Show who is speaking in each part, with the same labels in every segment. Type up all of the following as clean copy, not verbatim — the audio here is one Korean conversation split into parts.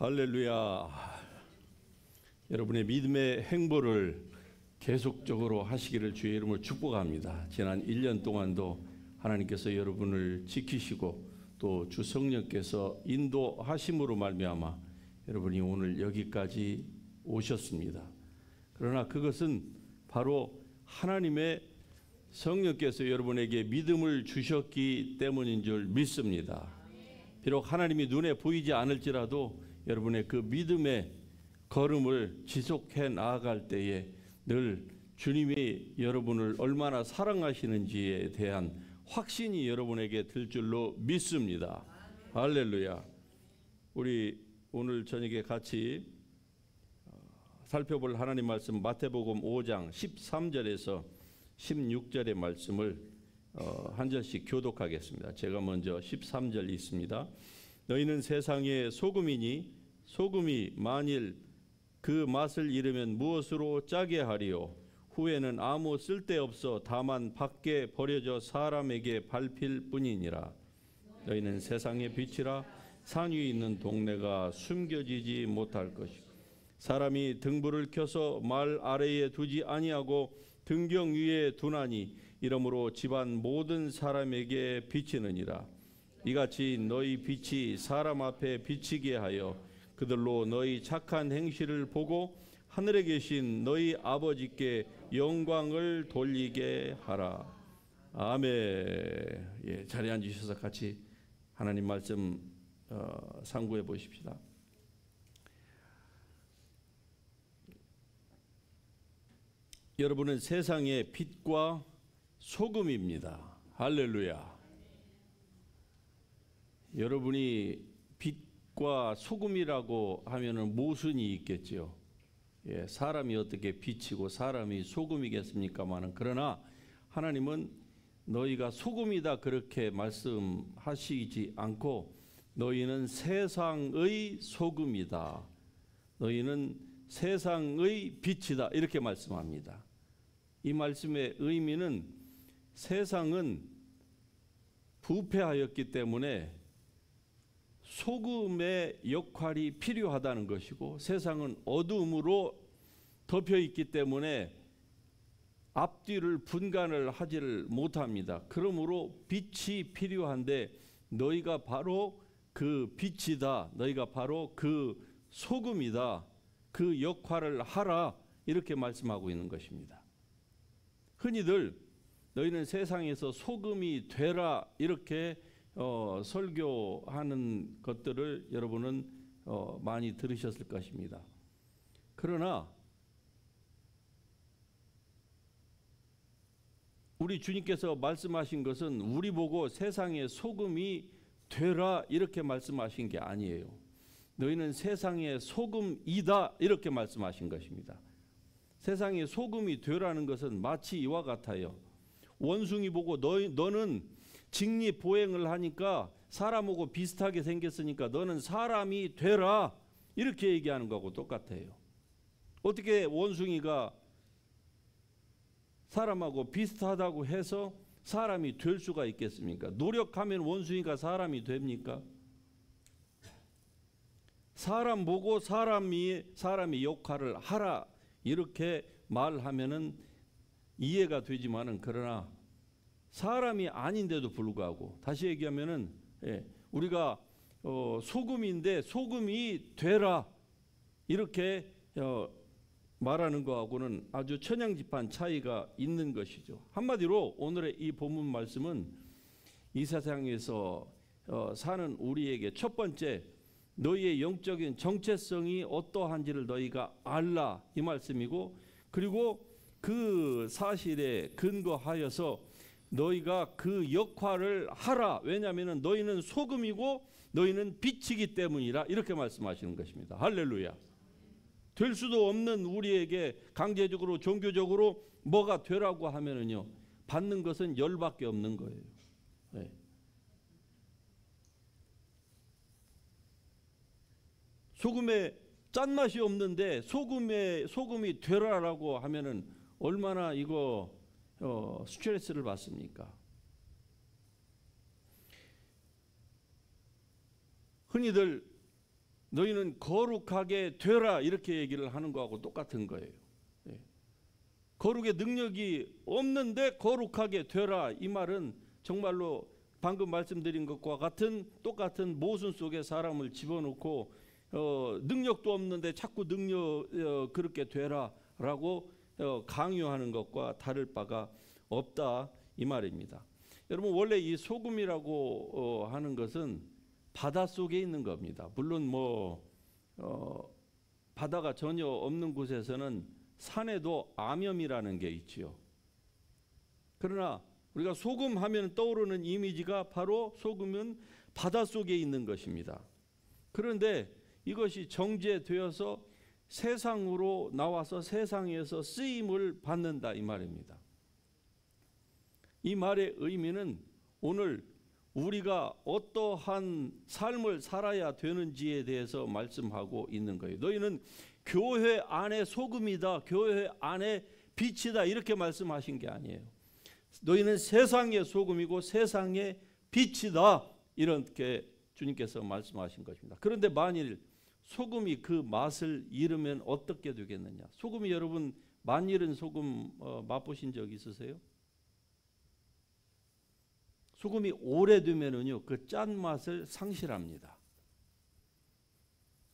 Speaker 1: 할렐루야. 여러분의 믿음의 행보를 계속적으로 하시기를 주의 이름으로 축복합니다. 지난 1년 동안도 하나님께서 여러분을 지키시고 또 주 성령께서 인도하심으로 말미암아 여러분이 오늘 여기까지 오셨습니다. 그러나 그것은 바로 하나님의 성령께서 여러분에게 믿음을 주셨기 때문인 줄 믿습니다. 비록 하나님이 눈에 보이지 않을지라도 여러분의 그 믿음의 걸음을 지속해 나아갈 때에 늘 주님이 여러분을 얼마나 사랑하시는지에 대한 확신이 여러분에게 들 줄로 믿습니다. 할렐루야. 우리 오늘 저녁에 같이 살펴볼 하나님 말씀 마태복음 5장 13절에서 16절의 말씀을 한 절씩 교독하겠습니다. 제가 먼저 13절 읽습니다. 너희는 세상의 소금이니 소금이 만일 그 맛을 잃으면 무엇으로 짜게 하리요? 후에는 아무 쓸데없어 다만 밖에 버려져 사람에게 밟힐 뿐이니라. 너희는 세상의 빛이라. 산 위에 있는 동네가 숨겨지지 못할 것이고 사람이 등불을 켜서 말 아래에 두지 아니하고 등경 위에 두나니 이러므로 집안 모든 사람에게 비치느니라. 이같이 너희 빛이 사람 앞에 비치게 하여 그들로 너희 착한 행실을 보고 하늘에 계신 너희 아버지께 영광을 돌리게 하라. 아멘. 예, 자리에 앉으셔서 같이 하나님 말씀 상고해 보십시다. 여러분은 세상의 빛과 소금입니다. 할렐루야. 여러분이 빛과 소금이라고 하면은 모순이 있겠죠. 예, 사람이 어떻게 빛이고 사람이 소금이겠습니까마는, 그러나 하나님은 너희가 소금이다 그렇게 말씀하시지 않고 너희는 세상의 소금이다, 너희는 세상의 빛이다 이렇게 말씀합니다. 이 말씀의 의미는 세상은 부패하였기 때문에 소금의 역할이 필요하다는 것이고 세상은 어두움으로 덮여 있기 때문에 앞뒤를 분간을 하지를 못합니다. 그러므로 빛이 필요한데 너희가 바로 그 빛이다, 너희가 바로 그 소금이다, 그 역할을 하라 이렇게 말씀하고 있는 것입니다. 흔히들 너희는 세상에서 소금이 되라 이렇게 설교하는 것들을 여러분은 많이 들으셨을 것입니다. 그러나 우리 주님께서 말씀하신 것은 우리 보고 세상의 소금이 되라 이렇게 말씀하신 게 아니에요. 너희는 세상의 소금이다 이렇게 말씀하신 것입니다. 세상의 소금이 되라는 것은 마치 이와 같아요. 원숭이 보고 너는 직립보행을 하니까 사람하고 비슷하게 생겼으니까 너는 사람이 되라 이렇게 얘기하는 거하고 똑같아요. 어떻게 원숭이가 사람하고 비슷하다고 해서 사람이 될 수가 있겠습니까? 노력하면 원숭이가 사람이 됩니까? 사람 보고 사람이 역할을 하라 이렇게 말하면은 이해가 되지만은, 그러나 사람이 아닌데도 불구하고 다시 얘기하면은 우리가 소금인데 소금이 되라 이렇게 말하는 거하고는 아주 천양지판 차이가 있는 것이죠. 한마디로 오늘의 이 본문 말씀은 이 세상에서 사는 우리에게 첫 번째 너희의 영적인 정체성이 어떠한지를 너희가 알라 이 말씀이고, 그리고 그 사실에 근거하여서 너희가 그 역할을 하라. 왜냐하면 너희는 소금이고 너희는 빛이기 때문이라 이렇게 말씀하시는 것입니다. 할렐루야. 될 수도 없는 우리에게 강제적으로 종교적으로 뭐가 되라고 하면은요, 받는 것은 열밖에 없는 거예요. 네. 소금에 짠맛이 없는데 소금이 되라라고 하면은 얼마나 이거 스트레스를 받습니까? 흔히들 너희는 거룩하게 되라 이렇게 얘기를 하는 거하고 똑같은 거예요. 예. 거룩의 능력이 없는데 거룩하게 되라 이 말은 정말로 방금 말씀드린 것과 같은 똑같은 모순 속에 사람을 집어넣고 능력도 없는데 자꾸 그렇게 되라라고 강요하는 것과 다를 바가 없다 이 말입니다. 여러분 원래 이 소금이라고 하는 것은 바다 속에 있는 겁니다. 물론 바다가 전혀 없는 곳에서는 산에도 암염이라는 게 있지요. 그러나 우리가 소금 하면 떠오르는 이미지가 바로 소금은 바다 속에 있는 것입니다. 그런데 이것이 정제되어서 세상으로 나와서 세상에서 쓰임을 받는다 이 말입니다. 이 말의 의미는 오늘 우리가 어떠한 삶을 살아야 되는지에 대해서 말씀하고 있는 거예요. 너희는 교회 안에 소금이다, 교회 안에 빛이다 이렇게 말씀하신 게 아니에요. 너희는 세상의 소금이고 세상의 빛이다 이렇게 주님께서 말씀하신 것입니다. 그런데 만일 소금이 그 맛을 잃으면 어떻게 되겠느냐? 소금이 여러분 맛 잃은 소금 맛보신 적 있으세요? 소금이 오래되면은요 그 짠맛을 상실합니다.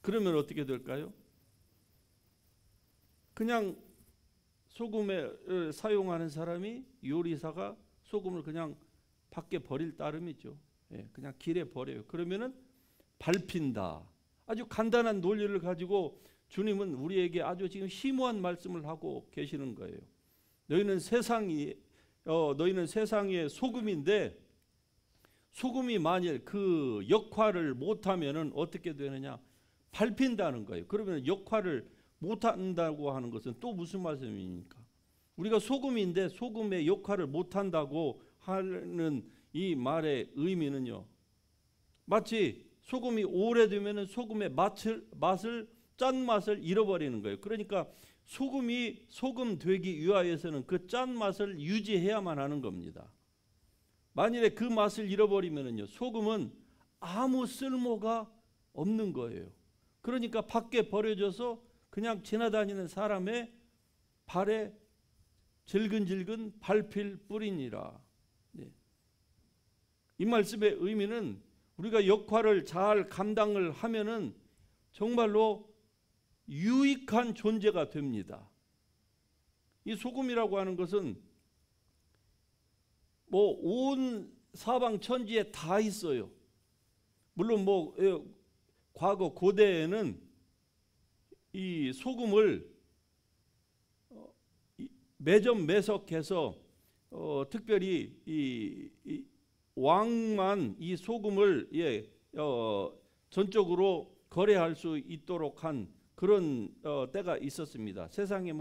Speaker 1: 그러면 어떻게 될까요? 그냥 소금에 사용하는 사람이 요리사가 소금을 그냥 밖에 버릴 따름이죠. 예, 그냥 길에 버려요. 그러면은 밟힌다. 아주 간단한 논리를 가지고 주님은 우리에게 아주 지금 심오한 말씀을 하고 계시는 거예요. 너희는 세상의 소금인데 소금이 만일 그 역할을 못하면은 어떻게 되느냐? 밟힌다는 거예요. 그러면 역할을 못한다고 하는 것은 또 무슨 말씀입니까? 우리가 소금인데 소금의 역할을 못한다고 하는 이 말의 의미는요. 마치 소금이 오래되면 소금의 짠맛을 잃어버리는 거예요. 그러니까 소금이 소금 되기 위하여서는 그 짠맛을 유지해야만 하는 겁니다. 만일에 그 맛을 잃어버리면요 소금은 아무 쓸모가 없는 거예요. 그러니까 밖에 버려져서 그냥 지나다니는 사람의 발에 질근질근 밟힐 뿐이니라. 네. 이 말씀의 의미는 우리가 역할을 잘 감당을 하면은 정말로 유익한 존재가 됩니다. 이 소금이라고 하는 것은 온 사방 천지에 다 있어요. 물론 과거 고대에는 이 소금을 매점매석해서 특별히 이 왕만 이 소금을 전적으로 거래할 수 있도록 한 그런 때가 있었습니다. 세상에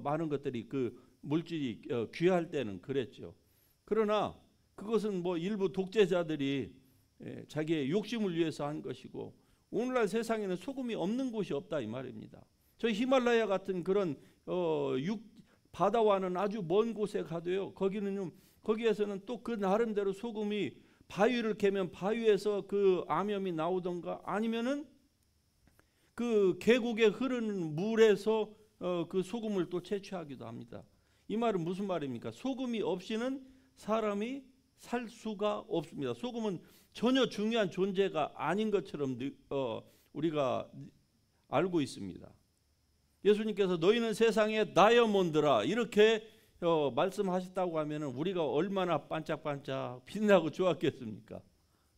Speaker 1: 많은 것들이 그 물질이 귀할 때는 그랬죠. 그러나 그것은 일부 독재자들이 자기의 욕심을 위해서 한 것이고 오늘날 세상에는 소금이 없는 곳이 없다 이 말입니다. 저 히말라야 같은 그런 바다와는 아주 먼 곳에 가도요. 거기에서는 또 그 나름대로 소금이 바위를 캐면 바위에서 그 암염이 나오던가 아니면은 그 계곡에 흐르는 물에서 그 소금을 또 채취하기도 합니다. 이 말은 무슨 말입니까? 소금이 없이는 사람이 살 수가 없습니다. 소금은 전혀 중요한 존재가 아닌 것처럼 우리가 알고 있습니다. 예수님께서 너희는 세상의 다이아몬드라 이렇게 말씀하셨다고 하면은 우리가 얼마나 반짝반짝 빛나고 좋았겠습니까?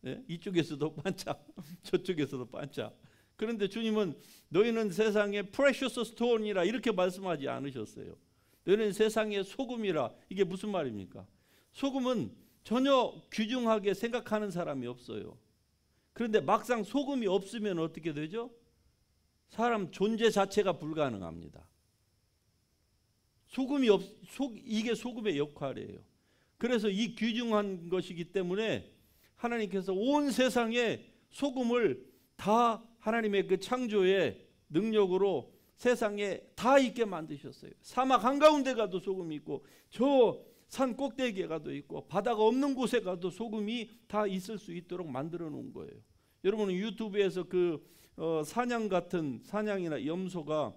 Speaker 1: 예? 이쪽에서도 반짝 저쪽에서도 반짝. 그런데 주님은 너희는 세상의 precious stone이라 이렇게 말씀하지 않으셨어요. 너희는 세상의 소금이라. 이게 무슨 말입니까? 소금은 전혀 귀중하게 생각하는 사람이 없어요. 그런데 막상 소금이 없으면 어떻게 되죠? 사람 존재 자체가 불가능합니다. 이게 소금의 역할이에요. 그래서 이 귀중한 것이기 때문에 하나님께서 온 세상에 소금을 다 하나님의 그 창조의 능력으로 세상에 다 있게 만드셨어요. 사막 한가운데 가도 소금이 있고 저 산 꼭대기에 가도 있고 바다가 없는 곳에 가도 소금이 다 있을 수 있도록 만들어 놓은 거예요. 여러분은 유튜브에서 그 사냥 같은 사냥이나 염소가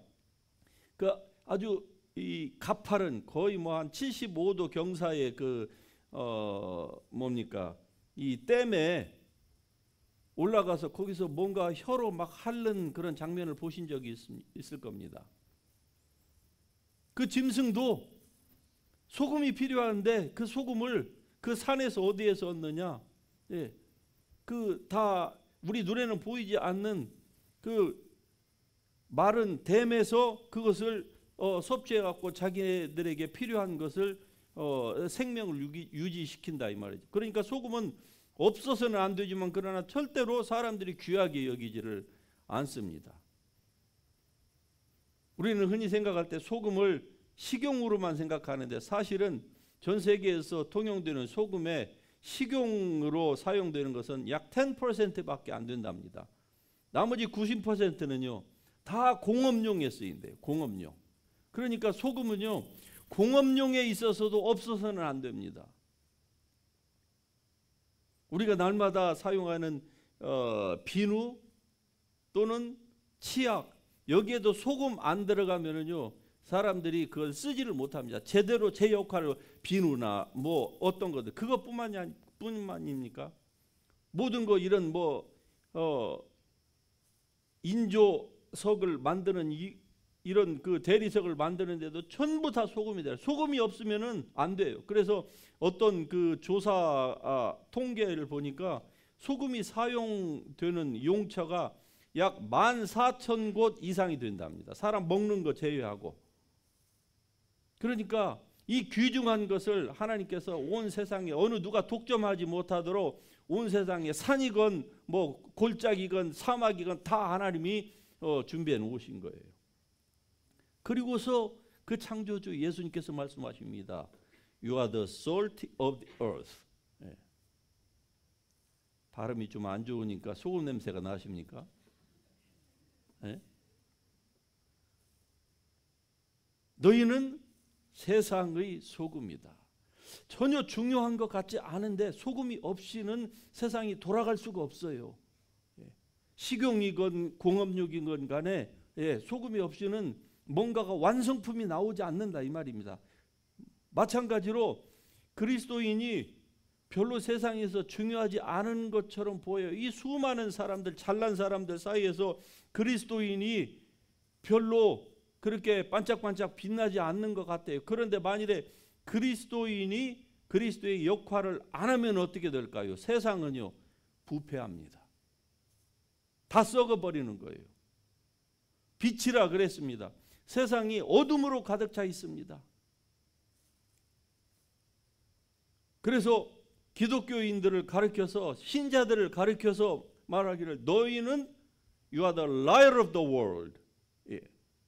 Speaker 1: 그 아주 이 가파른 거의 뭐 한 75도 경사의 그 뭡니까 이 댐에 올라가서 거기서 뭔가 혀로 막 핥는 그런 장면을 보신 적이 있을 겁니다. 그 짐승도 소금이 필요한데 그 소금을 그 산에서 어디에서 얻느냐? 예, 그 다 우리 눈에는 보이지 않는 그 마른 댐에서 그것을 섭취해 갖고 자기들에게 필요한 것을 생명을 유지시킨다 이 말이죠. 그러니까 소금은 없어서는 안 되지만 그러나 절대로 사람들이 귀하게 여기지를 않습니다. 우리는 흔히 생각할 때 소금을 식용으로만 생각하는데 사실은 전 세계에서 통용되는 소금의 식용으로 사용되는 것은 약 10%밖에 안 된답니다. 나머지 90%는요 다 공업용에 쓰인대요. 공업용. 그러니까 소금은요 공업용에 있어서도 없어서는 안 됩니다. 우리가 날마다 사용하는 비누 또는 치약 여기에도 소금 안 들어가면은요 사람들이 그걸 쓰지를 못합니다. 제대로 제 역할을 비누나 뭐 어떤 것들 그것뿐만입니까? 모든 거 이런 뭐 인조석을 만드는 이런 그 대리석을 만드는데도 전부 다 소금이 돼요. 소금이 없으면은 안 돼요. 그래서 어떤 그 조사 통계를 보니까 소금이 사용되는 용처가 약 14,000곳 이상이 된답니다. 사람 먹는 거 제외하고. 그러니까 이 귀중한 것을 하나님께서 온 세상에 어느 누가 독점하지 못하도록 온 세상에 산이건 뭐 골짜기건 사막이건 다 하나님이 준비해 놓으신 거예요. 그리고서 그 창조주 예수님께서 말씀하십니다. You are the salt of the earth. 예. 발음이 좀 안 좋으니까 소금 냄새가 나십니까? 예? 너희는 세상의 소금이다. 전혀 중요한 것 같지 않은데 소금이 없이는 세상이 돌아갈 수가 없어요. 식용이건 공업용이건 간에 소금이 없이는 뭔가가 완성품이 나오지 않는다 이 말입니다. 마찬가지로 그리스도인이 별로 세상에서 중요하지 않은 것처럼 보여요. 이 수많은 사람들 잘난 사람들 사이에서 그리스도인이 별로 그렇게 반짝반짝 빛나지 않는 것 같아요. 그런데 만일에 그리스도인이 그리스도의 역할을 안 하면 어떻게 될까요? 세상은요 부패합니다. 다 썩어버리는 거예요. 빛이라 그랬습니다. 세상이 어둠으로 가득 차 있습니다. 그래서 기독교인들을 가르쳐서 신자들을 가르쳐서 말하기를 너희는 You are the light of the world. 예.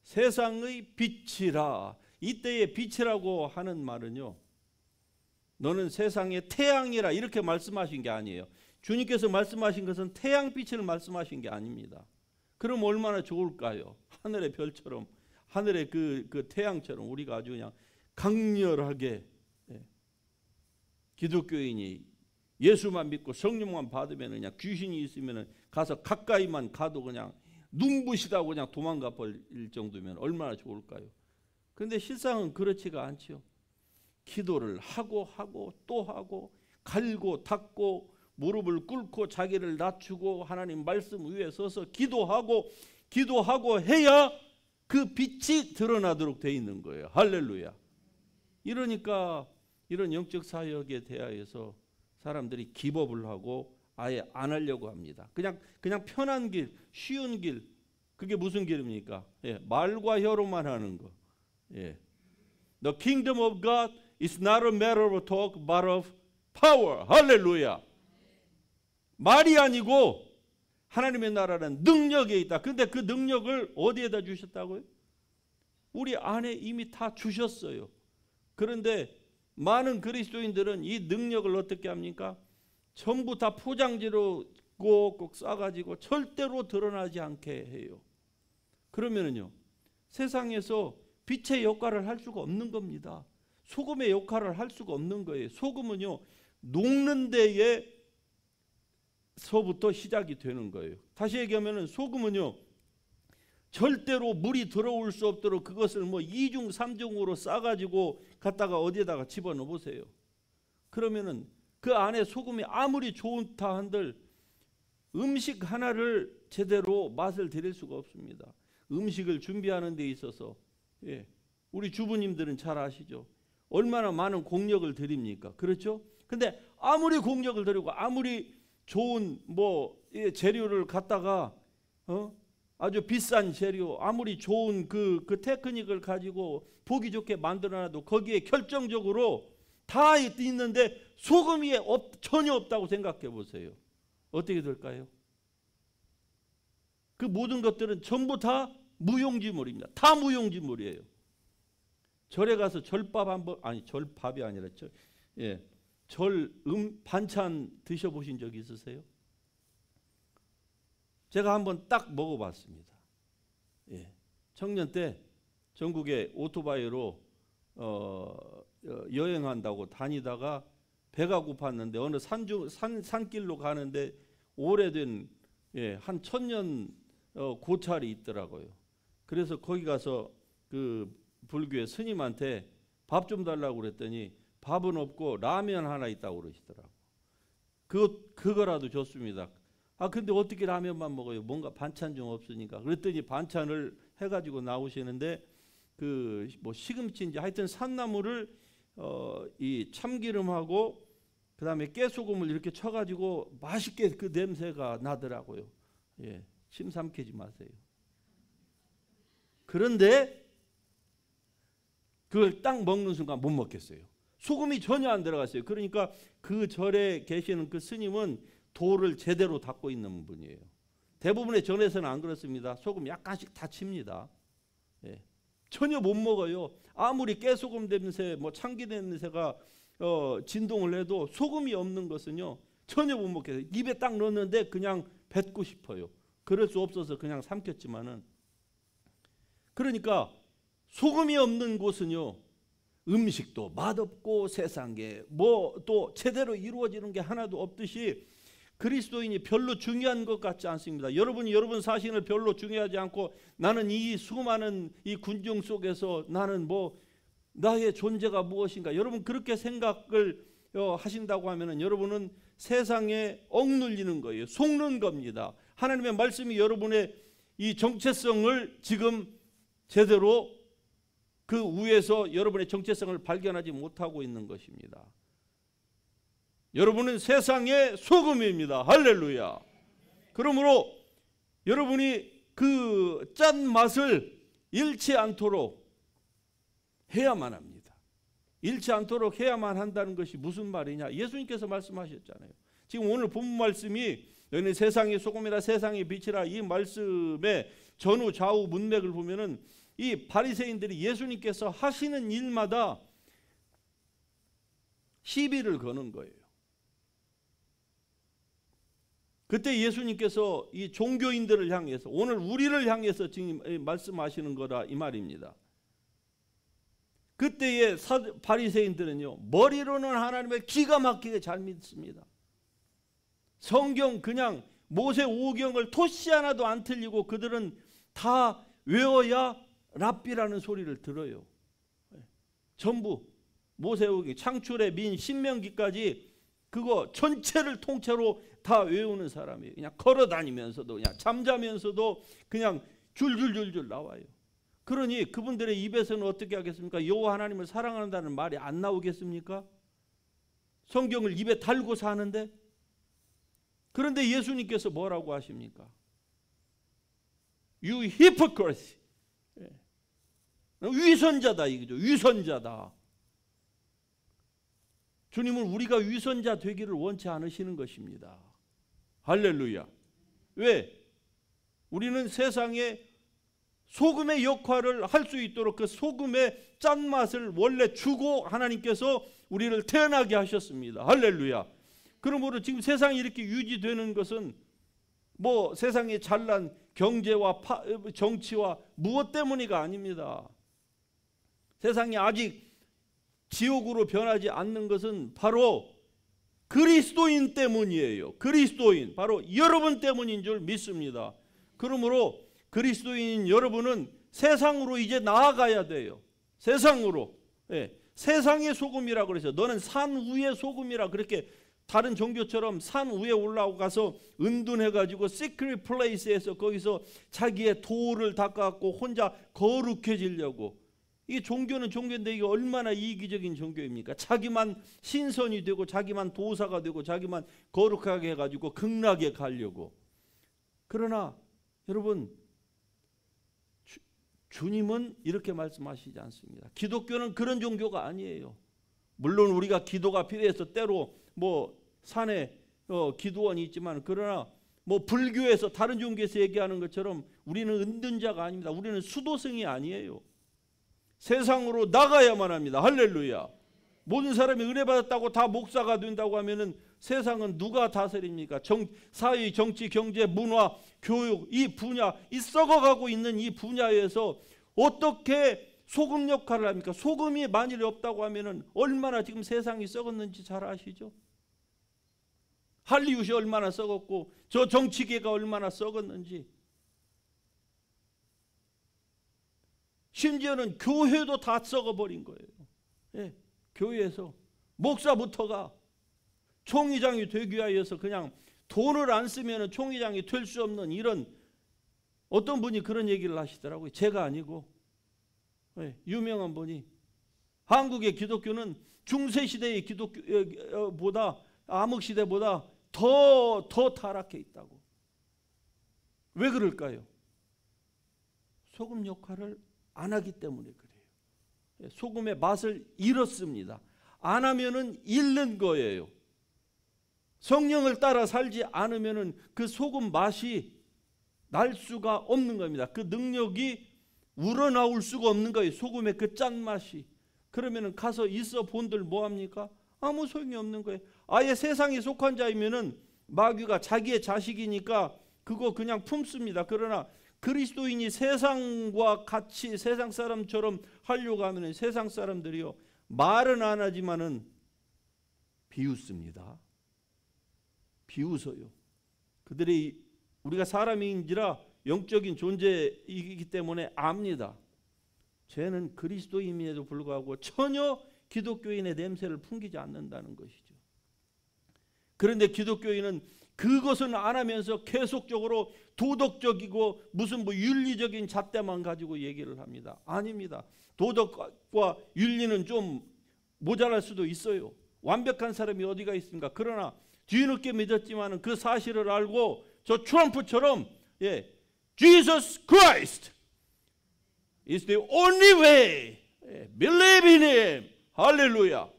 Speaker 1: 세상의 빛이라. 이때의 빛이라고 하는 말은요 너는 세상의 태양이라 이렇게 말씀하신 게 아니에요. 주님께서 말씀하신 것은 태양빛을 말씀하신 게 아닙니다. 그럼 얼마나 좋을까요? 하늘의 별처럼 하늘의 그 태양처럼 우리가 아주 그냥 강렬하게 기독교인이 예수만 믿고 성령만 받으면 그냥 귀신이 있으면 가서 가까이만 가도 그냥 눈부시다고 그냥 도망가 버릴 정도면 얼마나 좋을까요? 그런데 실상은 그렇지가 않죠. 기도를 하고 또 하고 갈고 닦고 무릎을 꿇고 자기를 낮추고 하나님 말씀 위에 서서 기도하고 해야 그 빛이 드러나도록 돼 있는 거예요. 할렐루야. 이러니까 이런 영적 사역에 대하여서 사람들이 기법을 하고 아예 안 하려고 합니다. 그냥 편한 길, 쉬운 길. 그게 무슨 길입니까? 예, 말과 혀로만 하는 거. 예. The kingdom of God is not a matter of talk, but of power. 할렐루야. 말이 아니고 하나님의 나라는 능력에 있다. 근데 그 능력을 어디에다 주셨다고요? 우리 안에 이미 다 주셨어요. 그런데 많은 그리스도인들은 이 능력을 어떻게 합니까? 전부 다 포장지로 꼭 싸가지고 절대로 드러나지 않게 해요. 그러면은요 세상에서 빛의 역할을 할 수가 없는 겁니다. 소금의 역할을 할 수가 없는 거예요. 소금은요 녹는 데에 서부터 시작이 되는 거예요. 다시 얘기하면 소금은요, 절대로 물이 들어올 수 없도록 그것을 뭐 2중 3중으로 싸가지고 갖다가 어디에다가 집어넣어 보세요. 그러면은 그 안에 소금이 아무리 좋다 한들 음식 하나를 제대로 맛을 들일 수가 없습니다. 음식을 준비하는 데 있어서 우리 주부님들은 잘 아시죠? 얼마나 많은 공력을 들입니까? 그렇죠? 근데 아무리 공력을 들이고 아무리 좋은 재료를 갖다가 아주 비싼 재료, 아무리 좋은 그 테크닉을 가지고 보기 좋게 만들어놔도 거기에 결정적으로 다 있는데 소금이 전혀 없다고 생각해 보세요. 어떻게 될까요? 그 모든 것들은 전부 다 무용지물입니다. 다 무용지물이에요. 절에 가서 절밥 한번, 아니 절밥이 아니라 반찬 드셔보신 적 있으세요? 제가 한번 딱 먹어봤습니다. 청년 때 전국에 오토바이로 여행한다고 다니다가 배가 고팠는데 어느 산길로 가는데 오래된 한 1000년 고찰이 있더라고요. 그래서 거기 가서 그 불교의 스님한테 밥 좀 달라고 그랬더니 밥은 없고 라면 하나 있다고 그러시더라고. 그거라도 줬습니다. 근데 어떻게 라면만 먹어요? 뭔가 반찬 좀 없으니까. 그랬더니 반찬을 해가지고 나오시는데 시금치인지 하여튼 산나물을 이 참기름하고 그다음에 깨소금을 이렇게 쳐가지고 맛있게 그 냄새가 나더라고요. 침 삼키지 마세요. 그런데 그걸 딱 먹는 순간 못 먹겠어요. 소금이 전혀 안 들어갔어요. 그러니까 그 절에 계시는 그 스님은 도를 제대로 닦고 있는 분이에요. 대부분의 절에서는 안 그렇습니다. 소금 약간씩 다 칩니다. 전혀 못 먹어요. 아무리 깨소금 냄새, 참기 냄새가 진동을 해도 소금이 없는 것은요 전혀 못 먹겠어요. 입에 딱 넣었는데 그냥 뱉고 싶어요. 그럴 수 없어서 그냥 삼켰지만은. 그러니까 소금이 없는 곳은요 음식도 맛없고 세상에 또 제대로 이루어지는 게 하나도 없듯이 그리스도인이 별로 중요한 것 같지 않습니다. 여러분이 여러분 사신을 별로 중요하지 않고 나는 이 수많은 이 군중 속에서 나는 나의 존재가 무엇인가, 여러분 그렇게 생각을 하신다고 하면은 여러분은 세상에 억눌리는 거예요. 속는 겁니다. 하나님의 말씀이 여러분의 이 정체성을 지금 제대로 그 위에서 여러분의 정체성을 발견하지 못하고 있는 것입니다. 여러분은 세상의 소금입니다. 할렐루야. 그러므로 여러분이 그 짠맛을 잃지 않도록 해야만 합니다. 잃지 않도록 해야만 한다는 것이 무슨 말이냐? 예수님께서 말씀하셨잖아요. 지금 오늘 본문 말씀이 너희는 세상의 소금이라 세상의 빛이라, 이 말씀의 전후 좌우 문맥을 보면은 이 바리새인들이 예수님께서 하시는 일마다 시비를 거는 거예요. 그때 예수님께서 이 종교인들을 향해서, 오늘 우리를 향해서 지금 말씀하시는 거다 이 말입니다. 그때의 바리새인들은요 머리로는 하나님을 기가 막히게 잘 믿습니다. 성경 그냥 모세 오경을 토시 하나도 안 틀리고 그들은 다 외워야 랍비라는 소리를 들어요. 전부 모세오경, 창출의 민, 신명기까지 그거 전체를 통째로 다 외우는 사람이에요. 그냥 걸어다니면서도 그냥 잠자면서도 그냥 줄줄줄줄 나와요. 그러니 그분들의 입에서는 어떻게 하겠습니까? 여호와 하나님을 사랑한다는 말이 안 나오겠습니까? 성경을 입에 달고 사는데. 그런데 예수님께서 뭐라고 하십니까? You hypocrite. 위선자다 이거죠. 위선자다. 주님은 우리가 위선자 되기를 원치 않으시는 것입니다. 할렐루야. 왜? 우리는 세상에 소금의 역할을 할 수 있도록 그 소금의 짠맛을 원래 주고 하나님께서 우리를 태어나게 하셨습니다. 할렐루야. 그러므로 지금 세상이 이렇게 유지되는 것은 세상의 잘난 경제와 정치와 무엇 때문이가 아닙니다. 세상이 아직 지옥으로 변하지 않는 것은 바로 그리스도인 때문이에요. 그리스도인, 바로 여러분 때문인 줄 믿습니다. 그러므로 그리스도인 여러분은 세상으로 이제 나아가야 돼요. 세상으로. 예, 세상의 소금이라 그래서 너는 산 위의 소금이라, 그렇게 다른 종교처럼 산 위에 올라가서 은둔해가지고 시크릿 플레이스에서 거기서 자기의 도를 닦아갖고 혼자 거룩해지려고. 이 종교는 종교인데 이게 얼마나 이기적인 종교입니까? 자기만 신선이 되고 자기만 도사가 되고 자기만 거룩하게 해가지고 극락에 가려고. 그러나 여러분, 주님은 이렇게 말씀하시지 않습니다. 기독교는 그런 종교가 아니에요. 물론 우리가 기도가 필요해서 때로 뭐 산에 기도원이 있지만, 그러나 뭐 불교에서 다른 종교에서 얘기하는 것처럼 우리는 은둔자가 아닙니다. 우리는 수도승이 아니에요. 세상으로 나가야만 합니다. 할렐루야. 모든 사람이 은혜 받았다고 다 목사가 된다고 하면은 세상은 누가 다스립니까? 사회, 정치, 경제, 문화, 교육, 이 분야, 이 썩어가고 있는 이 분야에서 어떻게 소금 역할을 합니까? 소금이 만일 없다고 하면은 얼마나 지금 세상이 썩었는지 잘 아시죠? 할리우드이 얼마나 썩었고 저 정치계가 얼마나 썩었는지. 심지어는 교회도 다 썩어버린 거예요. 예, 교회에서 목사부터가 총회장이 되기 위해서 그냥 돈을 안 쓰면 총회장이 될 수 없는, 이런, 어떤 분이 그런 얘기를 하시더라고요. 제가 아니고. 예, 유명한 분이 한국의 기독교는 중세시대의 기독교보다, 암흑시대보다 더 타락해 있다고. 왜 그럴까요? 소금 역할을 안 하기 때문에 그래요. 소금의 맛을 잃었습니다. 안 하면은 잃는 거예요. 성령을 따라 살지 않으면은 그 소금 맛이 날 수가 없는 겁니다. 그 능력이 우러나올 수가 없는 거예요. 소금의 그 짠맛이. 그러면은 가서 있어 본들 뭐합니까? 아무 소용이 없는 거예요. 아예 세상에 속한 자이면은 마귀가 자기의 자식이니까 그거 그냥 품습니다. 그러나 그리스도인이 세상과 같이 세상 사람처럼 하려고 하면 세상 사람들이요, 말은 안 하지만은 비웃습니다. 비웃어요. 그들이 우리가 사람인지라 영적인 존재이기 때문에 압니다. 쟤는 그리스도인임에도 불구하고 전혀 기독교인의 냄새를 풍기지 않는다는 것이죠. 그런데 기독교인은 그것은 안 하면서 계속적으로 도덕적이고 무슨 뭐 윤리적인 잣대만 가지고 얘기를 합니다. 아닙니다. 도덕과 윤리는 좀 모자랄 수도 있어요. 완벽한 사람이 어디가 있습니까? 그러나 뒤늦게 믿었지만 그 사실을 알고 저 트럼프처럼, 예, Jesus Christ is the only way. Believe in Him. 할렐루야.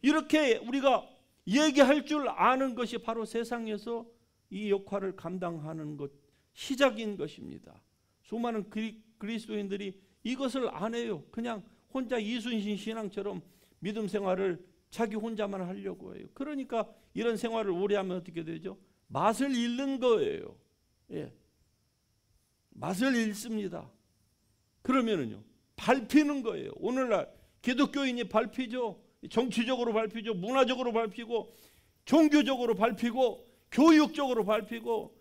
Speaker 1: 이렇게 우리가 얘기할 줄 아는 것이 바로 세상에서 이 역할을 감당하는 것, 시작인 것입니다. 수많은 그리스도인들이 이것을 안 해요. 그냥 혼자 이순신 신앙처럼 믿음 생활을 자기 혼자만 하려고 해요. 그러니까 이런 생활을 오래 하면 어떻게 되죠? 맛을 잃는 거예요. 예. 맛을 잃습니다. 그러면은요, 밟히는 거예요. 오늘날 기독교인이 밟히죠. 정치적으로 밟히죠. 문화적으로 밟히고, 종교적으로 밟히고, 교육적으로 밟히고,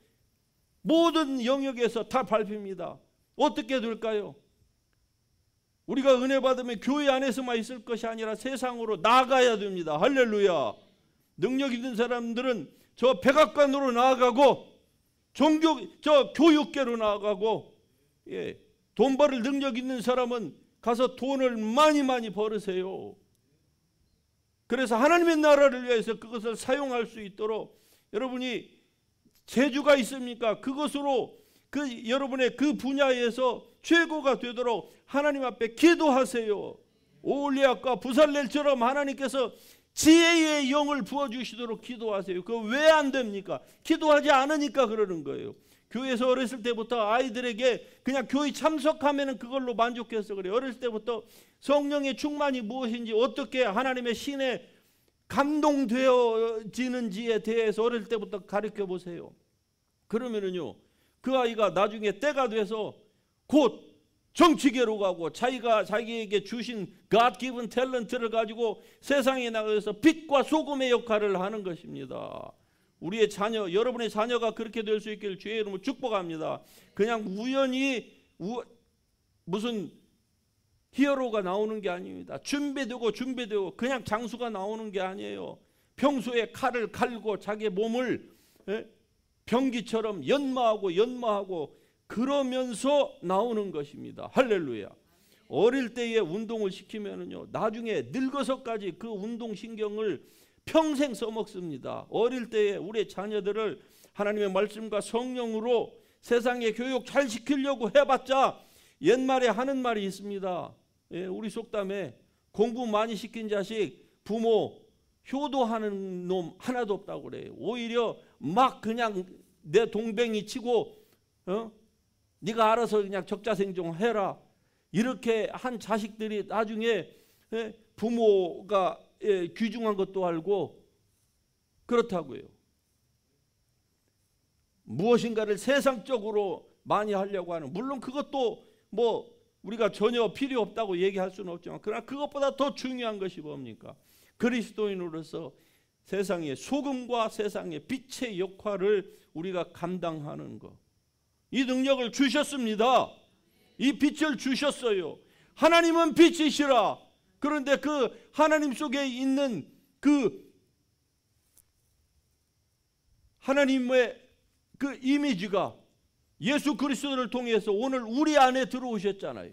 Speaker 1: 모든 영역에서 다 밟힙니다. 어떻게 될까요? 우리가 은혜 받으면 교회 안에서만 있을 것이 아니라 세상으로 나가야 됩니다. 할렐루야. 능력 있는 사람들은 저 백악관으로 나아가고, 저 교육계로 나아가고, 예, 돈 벌을 능력 있는 사람은 가서 돈을 많이 벌으세요. 그래서 하나님의 나라를 위해서 그것을 사용할 수 있도록 여러분이 재주가 있습니까? 그것으로 여러분의 그 분야에서 최고가 되도록 하나님 앞에 기도하세요. 오홀리압과 부살렐처럼 하나님께서 지혜의 영을 부어주시도록 기도하세요. 그거 왜 안 됩니까? 기도하지 않으니까 그러는 거예요. 교회에서 어렸을 때부터 아이들에게 그냥 교회 참석하면 그걸로 만족해서 그래요. 어렸을 때부터 성령의 충만이 무엇인지, 어떻게 하나님의 신에 감동되어지는지에 대해서 어릴 때부터 가르쳐 보세요. 그러면은요, 그 아이가 나중에 때가 돼서 곧 정치계로 가고 자기가 자기에게 주신 God given 탤런트를 가지고 세상에 나가서 빛과 소금의 역할을 하는 것입니다. 우리의 자녀, 여러분의 자녀가 그렇게 될 수 있기를 주의 이름으로 축복합니다. 그냥 우연히 무슨 히어로가 나오는 게 아닙니다. 준비되고 그냥 장수가 나오는 게 아니에요. 평소에 칼을 갈고 자기의 몸을 병기처럼 연마하고 그러면서 나오는 것입니다. 할렐루야. 어릴 때에 운동을 시키면은요, 나중에 늙어서까지 그 운동신경을 평생 써먹습니다. 어릴 때에 우리 자녀들을 하나님의 말씀과 성령으로 세상에 교육 잘 시키려고 해봤자 옛말에 하는 말이 있습니다. 우리 속담에 공부 많이 시킨 자식 부모 효도하는 놈 하나도 없다고 그래요. 오히려 막 그냥 내 동뱅이 치고 네가 알아서 그냥 적자생존해라 이렇게 한 자식들이 나중에 부모가 귀중한 것도 알고 그렇다고요. 무엇인가를 세상적으로 많이 하려고 하는, 물론 그것도 뭐 우리가 전혀 필요 없다고 얘기할 수는 없지만, 그러나 그것보다 더 중요한 것이 뭡니까? 그리스도인으로서 세상의 소금과 세상의 빛의 역할을 우리가 감당하는 것. 이 능력을 주셨습니다. 이 빛을 주셨어요. 하나님은 빛이시라. 그런데 그 하나님 속에 있는 그 하나님의 그 이미지가 예수 그리스도를 통해서 오늘 우리 안에 들어오셨잖아요.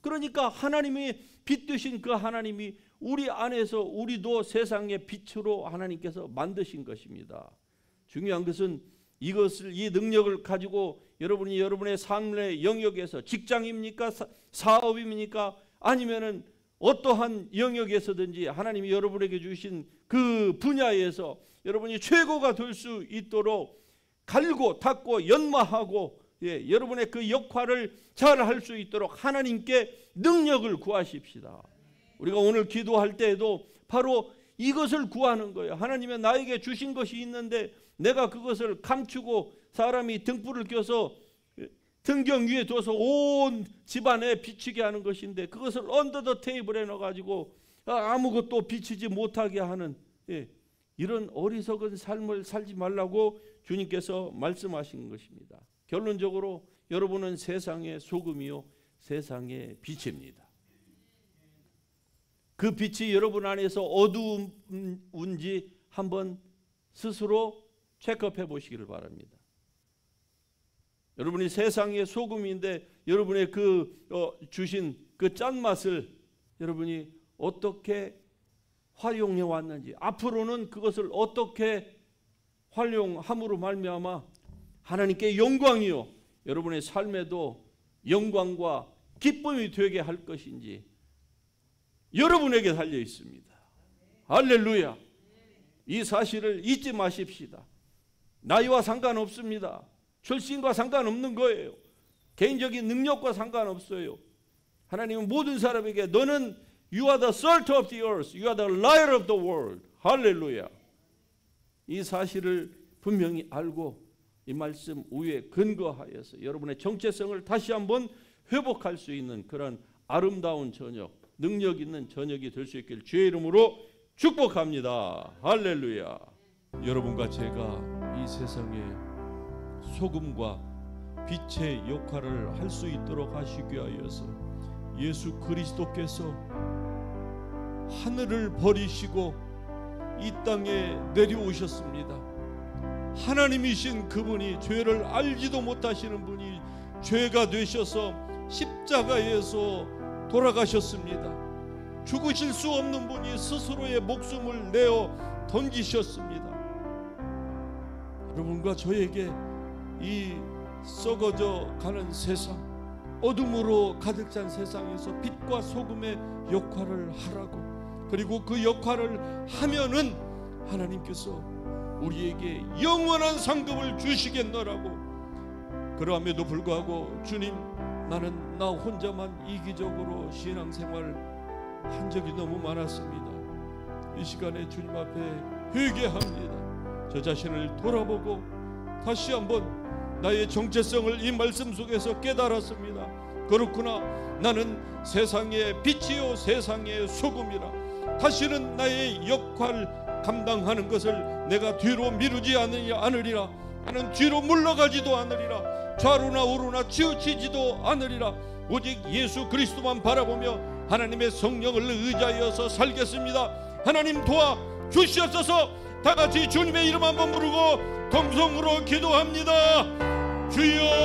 Speaker 1: 그러니까 하나님이 빛 되신 그 하나님이 우리 안에서 우리도 세상의 빛으로 하나님께서 만드신 것입니다. 중요한 것은 이것을, 이 능력을 가지고 여러분이 여러분의 삶의 영역에서, 직장입니까? 사업입니까? 아니면은 어떠한 영역에서든지 하나님이 여러분에게 주신 그 분야에서 여러분이 최고가 될 수 있도록 갈고 닦고 연마하고 여러분의 그 역할을 잘 할 수 있도록 하나님께 능력을 구하십시다. 우리가 오늘 기도할 때에도 바로 이것을 구하는 거예요. 하나님이 나에게 주신 것이 있는데 내가 그것을 감추고 사람이 등불을 껴서 등경 위에 둬서 온 집안에 비추게 하는 것인데 그것을 언더 더 테이블에 넣어가지고 아무것도 비추지 못하게 하는 이런 어리석은 삶을 살지 말라고 주님께서 말씀하신 것입니다. 결론적으로 여러분은 세상의 소금이요 세상의 빛입니다. 그 빛이 여러분 안에서 어두운지 한번 스스로 체크업해 보시기를 바랍니다. 여러분이 세상의 소금인데 여러분의 주신 그 짠맛을 여러분이 어떻게 활용해 왔는지, 앞으로는 그것을 어떻게 활용함으로 말미암아 하나님께 영광이요 여러분의 삶에도 영광과 기쁨이 되게 할 것인지 여러분에게 달려 있습니다. 할렐루야. 이 사실을 잊지 마십시다. 나이와 상관없습니다. 출신과 상관없는 거예요. 개인적인 능력과 상관없어요. 하나님은 모든 사람에게 너는 You are the salt of the earth. You are the light of the world. 할렐루야. 이 사실을 분명히 알고 이 말씀 위에 근거하여서 여러분의 정체성을 다시 한번 회복할 수 있는 그런 아름다운 저녁, 능력 있는 저녁이 될 수 있길 주의 이름으로 축복합니다. 할렐루야. 여러분과 제가 이 세상에 소금과 빛의 역할을 할 수 있도록 하시기 위하여서 예수 그리스도께서 하늘을 버리시고 이 땅에 내려오셨습니다. 하나님이신 그분이 죄를 알지도 못하시는 분이 죄가 되셔서 십자가에서 돌아가셨습니다. 죽으실 수 없는 분이 스스로의 목숨을 내어 던지셨습니다. 여러분과 저에게 이 썩어져 가는 세상, 어둠으로 가득 찬 세상에서 빛과 소금의 역할을 하라고, 그리고 그 역할을 하면은 하나님께서 우리에게 영원한 상급을 주시겠노라고. 그러함에도 불구하고 주님, 나는 나 혼자만 이기적으로 신앙생활 한 적이 너무 많았습니다. 이 시간에 주님 앞에 회개합니다. 저 자신을 돌아보고 다시 한번 나의 정체성을 이 말씀 속에서 깨달았습니다.
Speaker 2: 그렇구나, 나는 세상의 빛이요 세상의 소금이라. 다시는 나의 역할 감당하는 것을 내가 뒤로 미루지 않으리라. 나는 뒤로 물러가지도 않으리라. 좌로나 우로나 치우치지도 않으리라. 오직 예수 그리스도만 바라보며 하나님의 성령을 의지하여서 살겠습니다. 하나님 도와 주시옵소서. 다 같이 주님의 이름 한번 부르고 동성으로 기도합니다. 주여